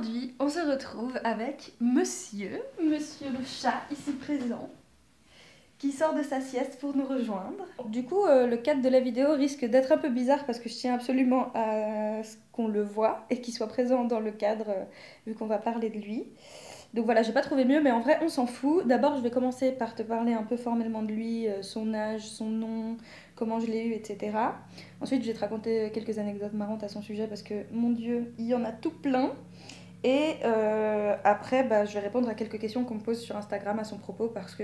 Aujourd'hui, on se retrouve avec Monsieur le chat ici présent, qui sort de sa sieste pour nous rejoindre. Du coup, le cadre de la vidéo risque d'être un peu bizarre parce que je tiens absolument à ce qu'on le voit et qu'il soit présent dans le cadre vu qu'on va parler de lui. Donc voilà, j'ai pas trouvé mieux, mais en vrai, on s'en fout. D'abord, je vais commencer par te parler un peu formellement de lui, son âge, son nom, comment je l'ai eu, etc. Ensuite, je vais te raconter quelques anecdotes marrantes à son sujet parce que, mon Dieu, il y en a tout plein. Et après, je vais répondre à quelques questions qu'on me pose sur Instagram à son propos parce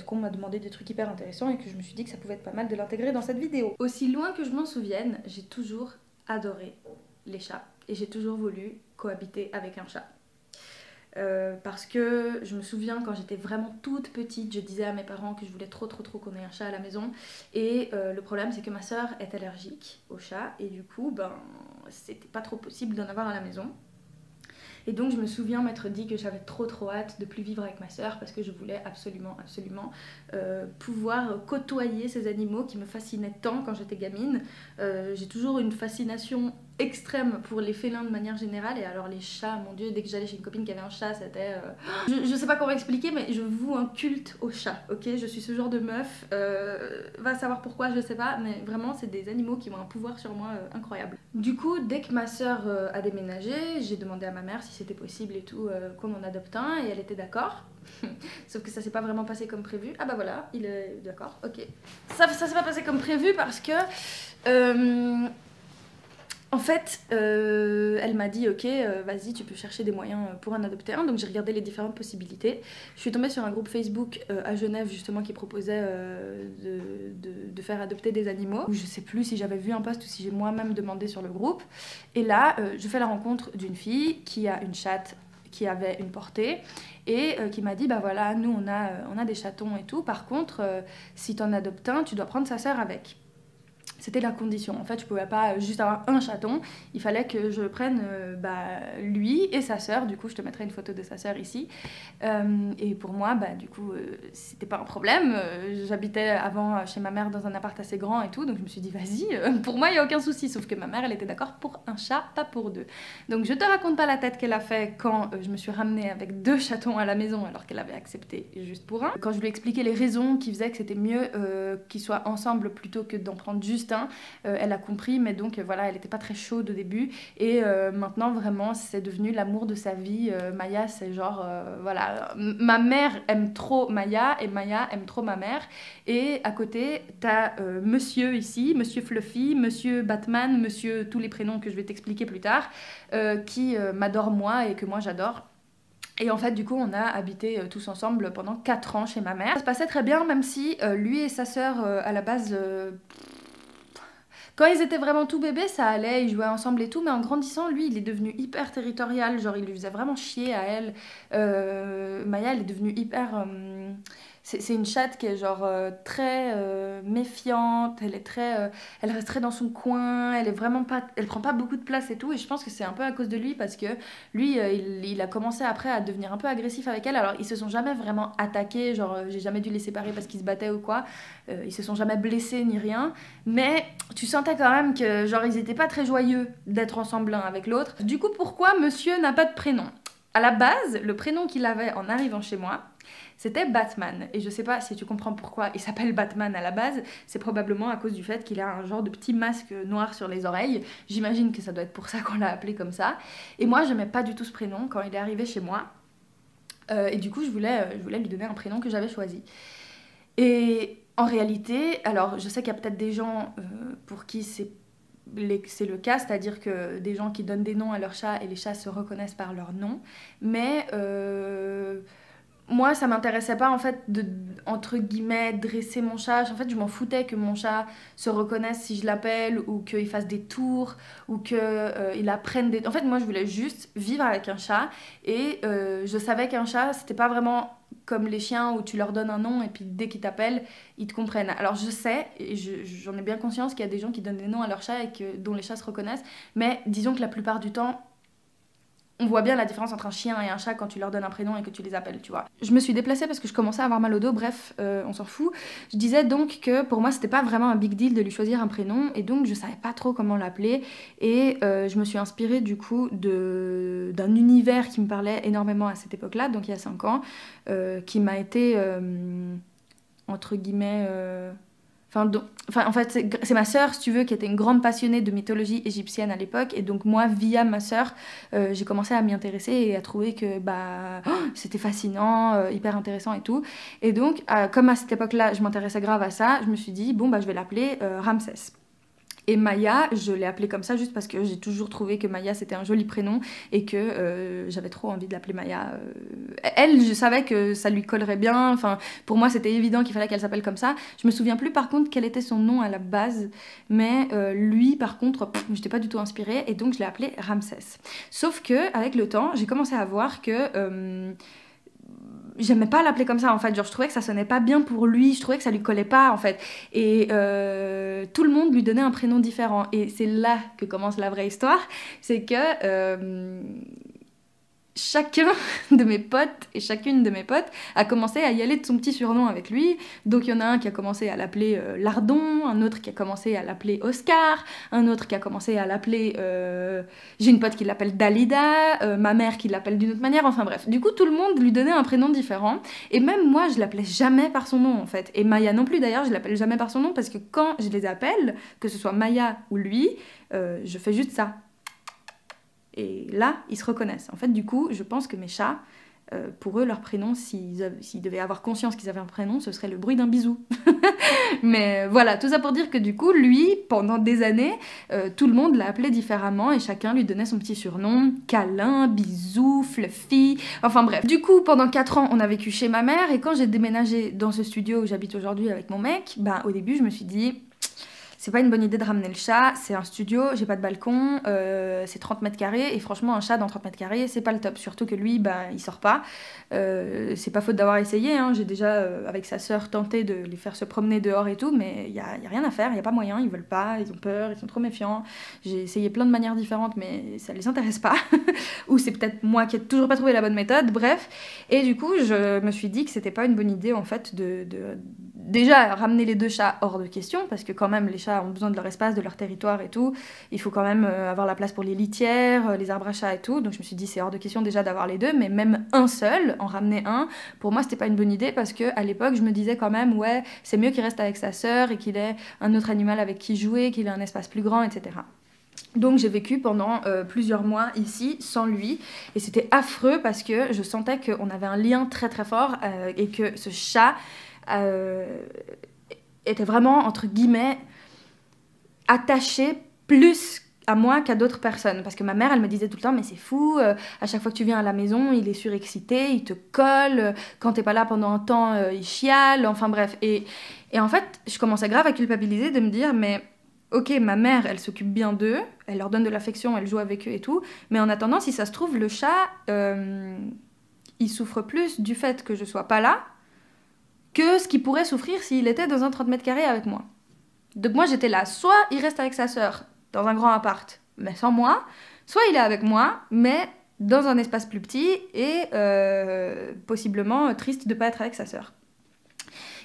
qu'on m'a demandé des trucs hyper intéressants et que je me suis dit que ça pouvait être pas mal de l'intégrer dans cette vidéo. Aussi loin que je m'en souvienne, j'ai toujours adoré les chats et j'ai toujours voulu cohabiter avec un chat. Parce que je me souviens quand j'étais vraiment toute petite, je disais à mes parents que je voulais trop qu'on ait un chat à la maison. Et le problème c'est que ma soeur est allergique aux chats et du coup c'était pas trop possible d'en avoir à la maison. Et donc je me souviens m'être dit que j'avais trop hâte de plus vivre avec ma soeur parce que je voulais absolument pouvoir côtoyer ces animaux qui me fascinaient tant quand j'étais gamine. J'ai toujours une fascination extrême pour les félins de manière générale, et alors les chats, mon Dieu, dès que j'allais chez une copine qui avait un chat, c'était... Je sais pas comment expliquer, mais je voue un culte aux chats, ok? Je suis ce genre de meuf, va savoir pourquoi, je sais pas, mais vraiment c'est des animaux qui ont un pouvoir sur moi incroyable. Du coup, dès que ma soeur a déménagé, j'ai demandé à ma mère si c'était possible et tout, qu'on en adopte un, et elle était d'accord. Sauf que ça s'est pas vraiment passé comme prévu. Ah bah voilà, il est d'accord, ok. Ça s'est pas passé comme prévu parce que... en fait, elle m'a dit ok, vas-y, tu peux chercher des moyens pour en adopter un. Donc j'ai regardé les différentes possibilités. Je suis tombée sur un groupe Facebook à Genève justement qui proposait de faire adopter des animaux. Je sais plus si j'avais vu un post ou si j'ai moi-même demandé sur le groupe. Et là, je fais la rencontre d'une fille qui a une chatte qui avait une portée et qui m'a dit bah voilà, nous on a des chatons et tout. Par contre, si t'en adoptes un, tu dois prendre sa sœur avec. C'était la condition. En fait, je pouvais pas juste avoir un chaton. Il fallait que je prenne lui et sa sœur. Du coup, je te mettrai une photo de sa sœur ici. Et pour moi, du coup, c'était pas un problème. J'habitais avant chez ma mère dans un appart assez grand et tout. Donc, je me suis dit, vas-y, pour moi, il n'y a aucun souci. Sauf que ma mère, elle était d'accord pour un chat, pas pour deux. Donc, je te raconte pas la tête qu'elle a fait quand je me suis ramenée avec 2 chatons à la maison alors qu'elle avait accepté juste pour un. Quand je lui ai expliqué les raisons qui faisaient que c'était mieux qu'ils soient ensemble plutôt que d'en prendre juste un, elle a compris, mais donc voilà, elle n'était pas très chaude au début et maintenant vraiment c'est devenu l'amour de sa vie. Maya, c'est genre voilà, ma mère aime trop Maya et Maya aime trop ma mère, et à côté t'as monsieur ici, monsieur Fluffy, monsieur Batman, monsieur tous les prénoms que je vais t'expliquer plus tard, qui m'adore moi et que moi j'adore. Et en fait, du coup, on a habité tous ensemble pendant 4 ans chez ma mère. Ça se passait très bien, même si lui et sa sœur, à la base... quand ils étaient vraiment tout bébés, ça allait, ils jouaient ensemble et tout, mais en grandissant, lui, il est devenu hyper territorial, genre il lui faisait vraiment chier à elle. Maya, elle est devenue hyper... c'est une chatte qui est genre très méfiante, elle est très... elle reste très dans son coin, elle est vraiment pas... elle prend pas beaucoup de place et tout, et je pense que c'est un peu à cause de lui, parce que lui, il a commencé après à devenir un peu agressif avec elle. Alors ils se sont jamais vraiment attaqués, genre j'ai jamais dû les séparer parce qu'ils se battaient ou quoi, ils se sont jamais blessés ni rien, mais tu sentais quand même que genre ils étaient pas très joyeux d'être ensemble l'un avec l'autre. Du coup, pourquoi monsieur n'a pas de prénom? À la base, le prénom qu'il avait en arrivant chez moi, c'était Batman. Et je sais pas si tu comprends pourquoi il s'appelle Batman à la base, c'est probablement à cause du fait qu'il a un genre de petit masque noir sur les oreilles. J'imagine que ça doit être pour ça qu'on l'a appelé comme ça. Et moi, j'aimais pas du tout ce prénom quand il est arrivé chez moi. Et du coup, je voulais lui donner un prénom que j'avais choisi. Et en réalité, alors je sais qu'il y a peut-être des gens pour qui c'est le cas, c'est-à-dire que des gens qui donnent des noms à leurs chats et les chats se reconnaissent par leur nom, mais moi ça m'intéressait pas en fait de, entre guillemets, dresser mon chat. En fait je m'en foutais que mon chat se reconnaisse si je l'appelle, ou qu'il fasse des tours, ou qu'il apprenne des... En fait moi je voulais juste vivre avec un chat, et je savais qu'un chat c'était pas vraiment comme les chiens où tu leur donnes un nom et puis dès qu'ils t'appellent, ils te comprennent. Alors je sais, et j'en ai bien conscience qu'il y a des gens qui donnent des noms à leurs chats et dont les chats se reconnaissent, mais disons que la plupart du temps, on voit bien la différence entre un chien et un chat quand tu leur donnes un prénom et que tu les appelles, tu vois. Je me suis déplacée parce que je commençais à avoir mal au dos, bref, on s'en fout. Je disais donc que pour moi c'était pas vraiment un big deal de lui choisir un prénom et donc je savais pas trop comment l'appeler et je me suis inspirée du coup d'un univers qui me parlait énormément à cette époque-là, donc il y a 5 ans, qui m'a été entre guillemets... en fait, c'est ma sœur, si tu veux, qui était une grande passionnée de mythologie égyptienne à l'époque. Et donc, moi, via ma sœur, j'ai commencé à m'y intéresser et à trouver que c'était fascinant, hyper intéressant et tout. Et donc, comme à cette époque-là, je m'intéressais grave à ça, je me suis dit, bon, je vais l'appeler Ramsès. Et Maya, je l'ai appelée comme ça juste parce que j'ai toujours trouvé que Maya c'était un joli prénom et que j'avais trop envie de l'appeler Maya. Elle, je savais que ça lui collerait bien. Enfin, pour moi, c'était évident qu'il fallait qu'elle s'appelle comme ça. Je me souviens plus par contre quel était son nom à la base, mais lui, par contre, j'étais pas du tout inspirée et donc je l'ai appelé Ramsès. Sauf que avec le temps, j'ai commencé à voir que j'aimais pas l'appeler comme ça en fait, genre je trouvais que ça sonnait pas bien pour lui, je trouvais que ça lui collait pas en fait et tout le monde lui donnait un prénom différent et c'est là que commence la vraie histoire, c'est que chacun de mes potes et chacune de mes potes a commencé à y aller de son petit surnom avec lui. Donc il y en a un qui a commencé à l'appeler Lardon, un autre qui a commencé à l'appeler Oscar, un autre qui a commencé à l'appeler... J'ai une pote qui l'appelle Dalida, ma mère qui l'appelle d'une autre manière, enfin bref. Du coup tout le monde lui donnait un prénom différent et même moi je l'appelais jamais par son nom en fait. Et Maya non plus d'ailleurs, je l'appelle jamais par son nom parce que quand je les appelle, que ce soit Maya ou lui, je fais juste ça. Et là, ils se reconnaissent. En fait, du coup, je pense que mes chats, pour eux, leur prénom, s'ils devaient avoir conscience qu'ils avaient un prénom, ce serait le bruit d'un bisou. Mais voilà, tout ça pour dire que du coup, lui, pendant des années, tout le monde l'a appelé différemment et chacun lui donnait son petit surnom. Câlin, bisou, fluffy, enfin bref. Du coup, pendant 4 ans, on a vécu chez ma mère et quand j'ai déménagé dans ce studio où j'habite aujourd'hui avec mon mec, au début, je me suis dit... C'est pas une bonne idée de ramener le chat, c'est un studio, j'ai pas de balcon, c'est 30 mètres carrés, et franchement, un chat dans 30 mètres carrés, c'est pas le top. Surtout que lui, il sort pas. C'est pas faute d'avoir essayé, hein. J'ai déjà, avec sa sœur, tenté de les faire se promener dehors et tout, mais y a rien à faire, y a pas moyen, ils veulent pas, ils ont peur, ils sont trop méfiants. J'ai essayé plein de manières différentes, mais ça les intéresse pas. Ou c'est peut-être moi qui ai toujours pas trouvé la bonne méthode, bref. Et du coup, je me suis dit que c'était pas une bonne idée, en fait, déjà ramener les 2 chats hors de question, parce que quand même, les chats ont besoin de leur espace, de leur territoire et tout. Il faut quand même avoir la place pour les litières, les arbres à chat et tout. Donc je me suis dit c'est hors de question déjà d'avoir les 2, mais même un seul, en ramener un, pour moi c'était pas une bonne idée parce que à l'époque je me disais quand même ouais c'est mieux qu'il reste avec sa sœur et qu'il ait un autre animal avec qui jouer, qu'il ait un espace plus grand, etc. Donc j'ai vécu pendant plusieurs mois ici sans lui et c'était affreux parce que je sentais qu'on avait un lien très très fort et que ce chat était vraiment entre guillemets attaché plus à moi qu'à d'autres personnes parce que ma mère elle me disait tout le temps mais c'est fou, à chaque fois que tu viens à la maison il est surexcité, il te colle, quand t'es pas là pendant un temps il chiale, enfin bref et en fait je commençais grave à culpabiliser de me dire mais ok ma mère elle s'occupe bien d'eux, elle leur donne de l'affection, elle joue avec eux et tout, mais en attendant si ça se trouve le chat il souffre plus du fait que je sois pas là que ce qu'il pourrait souffrir s'il était dans un 30 mètres carrés avec moi. Donc moi j'étais là, soit il reste avec sa sœur dans un grand appart, mais sans moi, soit il est avec moi, mais dans un espace plus petit et possiblement triste de pas être avec sa sœur.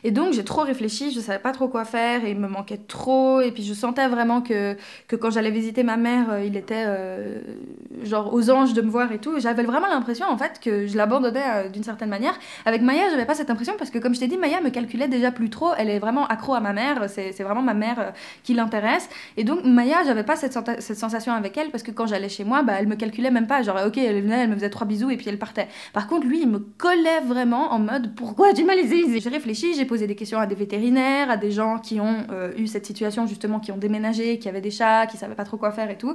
Et donc j'ai trop réfléchi, je savais pas trop quoi faire et il me manquait trop et puis je sentais vraiment que quand j'allais visiter ma mère, il était genre aux anges de me voir et tout. J'avais vraiment l'impression en fait que je l'abandonnais d'une certaine manière. Avec Maya, j'avais pas cette impression parce que comme je t'ai dit, Maya me calculait déjà plus trop, elle est vraiment accro à ma mère, c'est vraiment ma mère qui l'intéresse. Et donc Maya, j'avais pas cette sensation avec elle parce que quand j'allais chez moi, elle me calculait même pas, genre ok, elle venait, elle me faisait 3 bisous et puis elle partait. Par contre lui, il me collait vraiment en mode pourquoi tu m'as laissé. J'ai réfléchi, j'ai posé des questions à des vétérinaires, à des gens qui ont eu cette situation justement, qui ont déménagé, qui avaient des chats, qui savaient pas trop quoi faire et tout.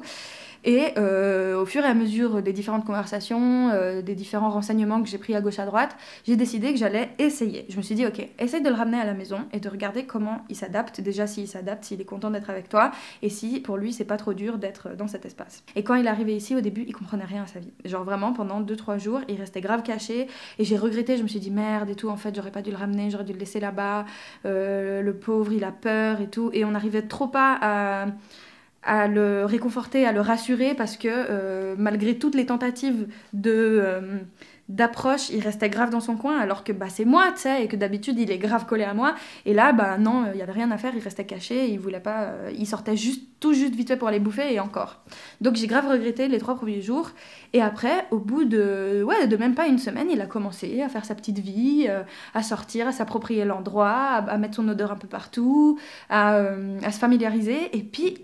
Et au fur et à mesure des différentes conversations, des différents renseignements que j'ai pris à gauche à droite, j'ai décidé que j'allais essayer. Je me suis dit, ok, essaye de le ramener à la maison et de regarder comment il s'adapte. Déjà, s'il s'adapte, s'il est content d'être avec toi, et si pour lui, c'est pas trop dur d'être dans cet espace. Et quand il est arrivé ici, au début, il comprenait rien à sa vie. Genre vraiment, pendant 2-3 jours, il restait grave caché, et j'ai regretté, je me suis dit, merde et tout, en fait, j'aurais pas dû le ramener, j'aurais dû le laisser là-bas, le pauvre, il a peur et tout, et on n'arrivait trop pas à le réconforter, à le rassurer parce que malgré toutes les tentatives d'approche, il restait grave dans son coin alors que bah, c'est moi, tu sais, et que d'habitude il est grave collé à moi. Et là, bah non, il y avait rien à faire, il restait caché, il voulait pas, il sortait tout juste vite fait pour aller bouffer et encore. Donc j'ai grave regretté les 3 premiers jours. Et après, au bout de même pas une semaine, il a commencé à faire sa petite vie, à sortir, à s'approprier l'endroit, à mettre son odeur un peu partout, à se familiariser. Et puis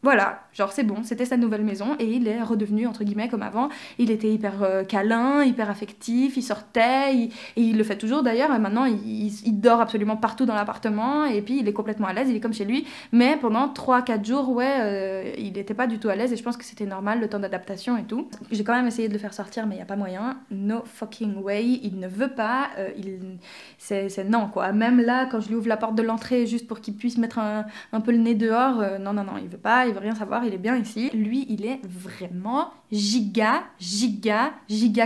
voilà, genre c'est bon, c'était sa nouvelle maison et il est redevenu entre guillemets comme avant. Il était hyper câlin, hyper affectif, il sortait, et il le fait toujours d'ailleurs. Et maintenant il dort absolument partout dans l'appartement et puis il est complètement à l'aise, il est comme chez lui. Mais pendant 3-4 jours, il n'était pas du tout à l'aise et je pense que c'était normal, le temps d'adaptation et tout. J'ai quand même essayé de le faire sortir mais il n'y a pas moyen. No fucking way, il ne veut pas, c'est non quoi. Même là, quand je lui ouvre la porte de l'entrée juste pour qu'il puisse mettre un peu le nez dehors, non, il veut pas. Il veut rien savoir, il est bien ici. Lui, il est vraiment giga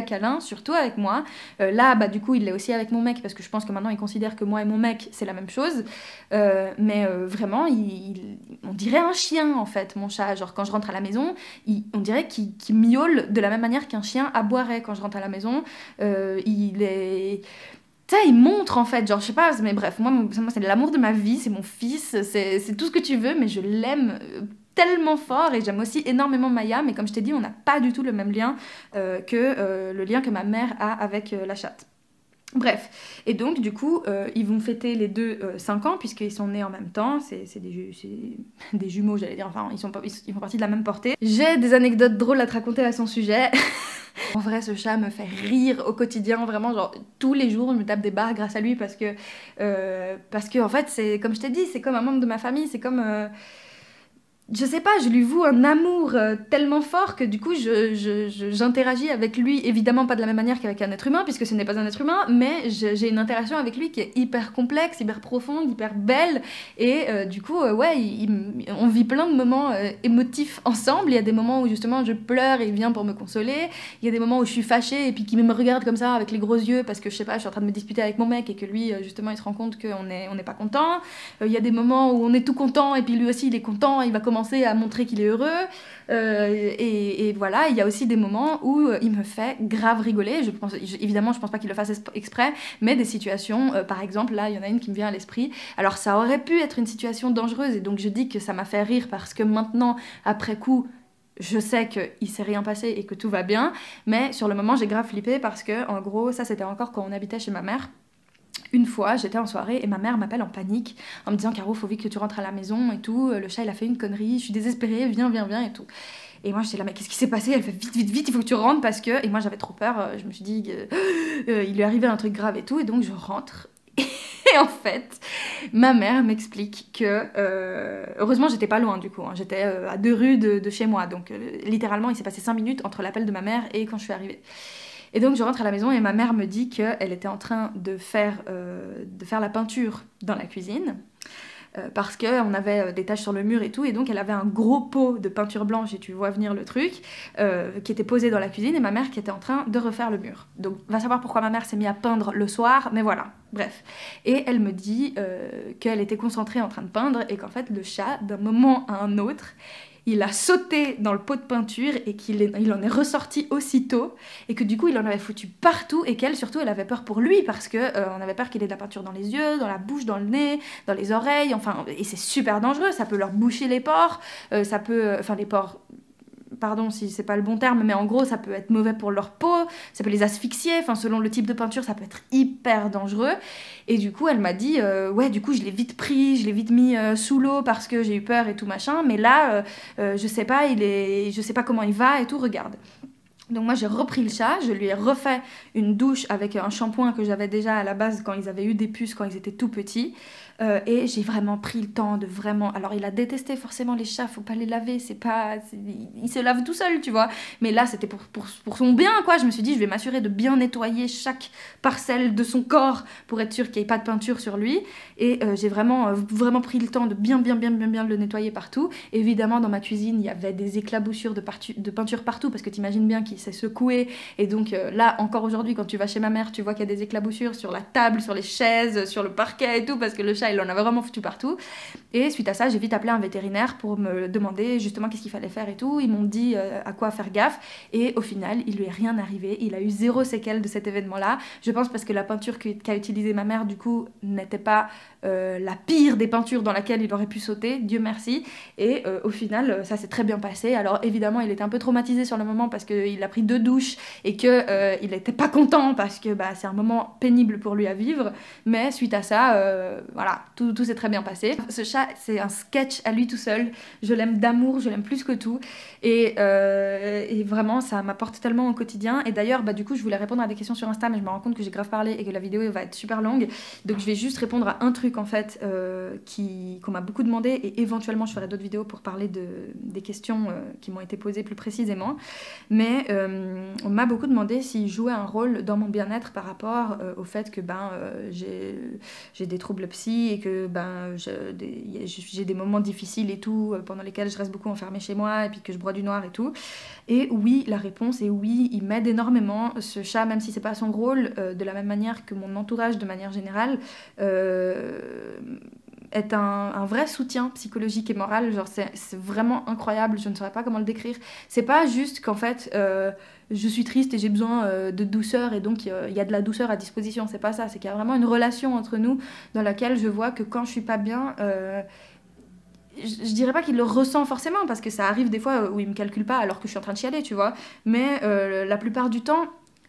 câlin, surtout avec moi. Là, bah du coup, il l'est aussi avec mon mec parce que je pense que maintenant, il considère que moi et mon mec, c'est la même chose. Mais vraiment, on dirait un chien en fait, mon chat. Genre quand je rentre à la maison, on dirait qu'il miaule de la même manière qu'un chien aboierait quand je rentre à la maison. Il est... Ça, il montre en fait, genre je sais pas, mais bref, moi c'est l'amour de ma vie, c'est mon fils, c'est tout ce que tu veux, mais je l'aime tellement fort et j'aime aussi énormément Maya, mais comme je t'ai dit, on n'a pas du tout le même lien que le lien que ma mère a avec la chatte. Bref, et donc du coup, ils vont fêter les deux 5 ans puisqu'ils sont nés en même temps, c'est des jumeaux j'allais dire, enfin ils font partie de la même portée. J'ai des anecdotes drôles à te raconter à son sujet. En vrai, ce chat me fait rire au quotidien, vraiment, genre tous les jours, je me tape des barres grâce à lui parce que en fait, c'est comme je t'ai dit, c'est comme un membre de ma famille, c'est comme je sais pas, je lui voue un amour tellement fort que du coup j'interagis avec lui, évidemment pas de la même manière qu'avec un être humain, puisque ce n'est pas un être humain, mais j'ai une interaction avec lui qui est hyper complexe, hyper profonde, hyper belle, et du coup, on vit plein de moments émotifs ensemble. Il y a des moments où justement je pleure et il vient pour me consoler, il y a des moments où je suis fâchée et puis qu'il me regarde comme ça avec les gros yeux parce que je sais pas, je suis en train de me disputer avec mon mec et que lui justement il se rend compte qu'on n'est pas content. Il y a des moments où on est tout content et puis lui aussi il est content, il va commencer à montrer qu'il est heureux, et voilà. Il y a aussi des moments où il me fait grave rigoler. Évidemment je pense pas qu'il le fasse exprès, mais des situations, par exemple là il y en a une qui me vient à l'esprit. Alors ça aurait pu être une situation dangereuse et donc je dis que ça m'a fait rire parce que maintenant après coup je sais qu'il s'est rien passé et que tout va bien, mais sur le moment j'ai grave flippé parce que en gros ça c'était encore quand on habitait chez ma mère. Une fois, j'étais en soirée et ma mère m'appelle en panique en me disant « Caro, faut vite que tu rentres à la maison et tout, le chat il a fait une connerie, je suis désespérée, viens et tout. » Et moi j'étais là « Mais qu'est-ce qui s'est passé ?» Elle fait « Vite, il faut que tu rentres parce que... » Et moi j'avais trop peur, je me suis dit il lui arrivait un truc grave et tout, et donc je rentre. Et en fait, ma mère m'explique que... heureusement j'étais pas loin du coup, hein, j'étais à 2 rues de chez moi, donc littéralement il s'est passé 5 minutes entre l'appel de ma mère et quand je suis arrivée. Et donc je rentre à la maison et ma mère me dit qu'elle était en train de faire la peinture dans la cuisine parce qu'on avait des taches sur le mur et tout, et donc elle avait un gros pot de peinture blanche, et tu vois venir le truc, qui était posé dans la cuisine, et ma mère qui était en train de refaire le mur. Donc va savoir pourquoi ma mère s'est mise à peindre le soir, mais voilà, bref. Et elle me dit qu'elle était concentrée en train de peindre et qu'en fait le chat, d'un moment à un autre, il a sauté dans le pot de peinture et il en est ressorti aussitôt, et que du coup il en avait foutu partout, et qu'elle surtout elle avait peur pour lui parce que on avait peur qu'il ait de la peinture dans les yeux, dans la bouche, dans le nez, dans les oreilles, enfin, et c'est super dangereux, ça peut leur boucher les pores, les pores, pardon si c'est pas le bon terme, mais en gros ça peut être mauvais pour leur peau, ça peut les asphyxier, enfin selon le type de peinture ça peut être hyper dangereux. Et du coup elle m'a dit du coup je l'ai vite pris, je l'ai vite mis sous l'eau parce que j'ai eu peur et tout machin, mais là je sais pas comment il va et tout, regarde. Donc moi j'ai repris le chat, je lui ai refait une douche avec un shampoing que j'avais déjà à la base quand ils avaient eu des puces, quand ils étaient tout petits, et j'ai vraiment pris le temps de vraiment... Alors il a détesté forcément les chats, faut pas les laver, il se lave tout seul, tu vois, mais là c'était pour son bien quoi. Je me suis dit je vais m'assurer de bien nettoyer chaque parcelle de son corps pour être sûre qu'il n'y ait pas de peinture sur lui, et j'ai vraiment pris le temps de bien le nettoyer partout. Évidemment dans ma cuisine il y avait des éclaboussures de peinture partout parce que t'imagines bien qu'ils s'est secoué. Et donc là, encore aujourd'hui, quand tu vas chez ma mère, tu vois qu'il y a des éclaboussures sur la table, sur les chaises, sur le parquet et tout, parce que le chat, il en a vraiment foutu partout. Et suite à ça, j'ai vite appelé un vétérinaire pour me demander justement qu'est-ce qu'il fallait faire et tout. Ils m'ont dit à quoi faire gaffe. Et au final, il lui est rien arrivé. Il a eu 0 séquelles de cet événement-là. Je pense parce que la peinture qu'a utilisée ma mère, du coup, n'était pas la pire des peintures dans laquelle il aurait pu sauter, Dieu merci. Et au final, ça s'est très bien passé. Alors évidemment, il était un peu traumatisé sur le moment parce qu'il a pris 2 douches et qu'il n'était pas content parce que bah, c'est un moment pénible pour lui à vivre. Mais suite à ça, voilà, tout s'est très bien passé. Ce chat, c'est un sketch à lui tout seul. Je l'aime d'amour, je l'aime plus que tout. Et vraiment, ça m'apporte tellement au quotidien. Et d'ailleurs, bah, du coup, je voulais répondre à des questions sur Insta, mais je me rends compte que j'ai grave parlé et que la vidéo va être super longue. Donc je vais juste répondre à un truc en fait qu'on m'a beaucoup demandé, et éventuellement je ferai d'autres vidéos pour parler des questions qui m'ont été posées plus précisément. Mais on m'a beaucoup demandé s'il jouait un rôle dans mon bien-être par rapport au fait que j'ai des troubles psy et que j'ai des moments difficiles et tout, pendant lesquels je reste beaucoup enfermée chez moi et puis que je bois du noir et tout. Et oui, la réponse est oui, il m'aide énormément, ce chat, même si c'est pas son rôle, de la même manière que mon entourage de manière générale, est un vrai soutien psychologique et moral. Genre c'est vraiment incroyable, je ne saurais pas comment le décrire. C'est pas juste qu'en fait je suis triste et j'ai besoin de douceur et donc il y a de la douceur à disposition, c'est pas ça, c'est qu'il y a vraiment une relation entre nous dans laquelle je vois que quand je suis pas bien, je dirais pas qu'il le ressent forcément parce que ça arrive des fois où il me calcule pas alors que je suis en train de chialer, tu vois, mais la plupart du temps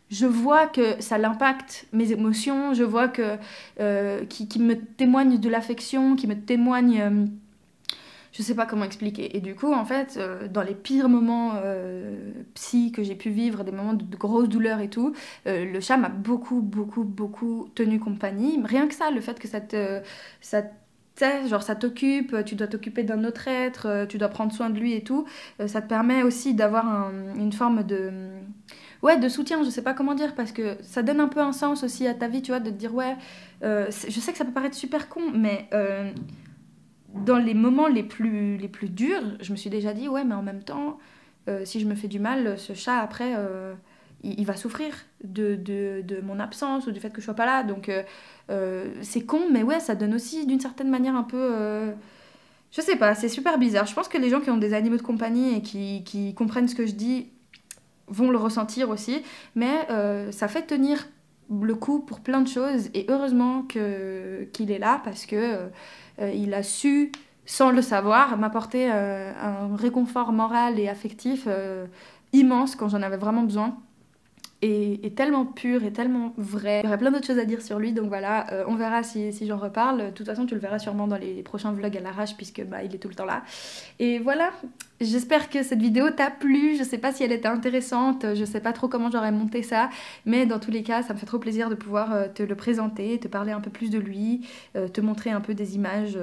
je vois que ça l'impacte mes émotions, je vois que qui me témoigne de l'affection, qui me témoigne, je sais pas comment expliquer. Et du coup, en fait, dans les pires moments psy que j'ai pu vivre, des moments de grosse douleur et tout, le chat m'a beaucoup tenu compagnie. Rien que ça, le fait que ça t'occupe, tu dois t'occuper d'un autre être, tu dois prendre soin de lui et tout, ça te permet aussi d'avoir une forme de soutien, je sais pas comment dire, parce que ça donne un peu un sens aussi à ta vie, tu vois, de te dire ouais, je sais que ça peut paraître super con, mais dans les moments les plus durs, je me suis déjà dit ouais, mais en même temps, si je me fais du mal, ce chat après, il va souffrir de mon absence ou du fait que je sois pas là, donc c'est con, mais ouais, ça donne aussi d'une certaine manière un peu... je sais pas, c'est super bizarre. Je pense que les gens qui ont des animaux de compagnie et qui comprennent ce que je dis vont le ressentir aussi, mais ça fait tenir le coup pour plein de choses, et heureusement qu'il est là parce que il a su, sans le savoir, m'apporter un réconfort moral et affectif immense quand j'en avais vraiment besoin. Et tellement pur et tellement vrai. Il y aurait plein d'autres choses à dire sur lui, donc voilà, on verra si j'en reparle. De toute façon, tu le verras sûrement dans les prochains vlogs à l'arrache, puisque bah, il est tout le temps là. Et voilà, j'espère que cette vidéo t'a plu. Je sais pas si elle était intéressante, je sais pas trop comment j'aurais monté ça, mais dans tous les cas, ça me fait trop plaisir de pouvoir te le présenter, te parler un peu plus de lui, te montrer un peu des images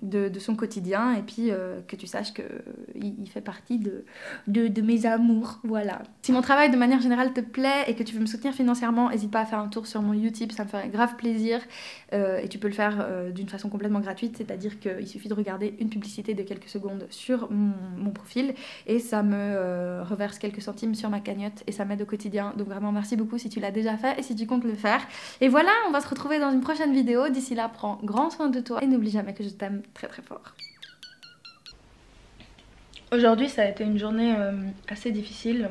de son quotidien, et puis que tu saches qu'il fait partie de mes amours, voilà. Si mon travail de manière générale te plaît et que tu veux me soutenir financièrement, n'hésite pas à faire un tour sur mon Utip, ça me ferait grave plaisir, et tu peux le faire d'une façon complètement gratuite, c'est-à-dire qu'il suffit de regarder une publicité de quelques secondes sur mon profil et ça me reverse quelques centimes sur ma cagnotte et ça m'aide au quotidien, donc vraiment merci beaucoup si tu l'as déjà fait et si tu comptes le faire. Et voilà, on va se retrouver dans une prochaine vidéo. D'ici là, prends grand soin de toi et n'oublie jamais que je t'aime très très fort. Aujourd'hui ça a été une journée assez difficile.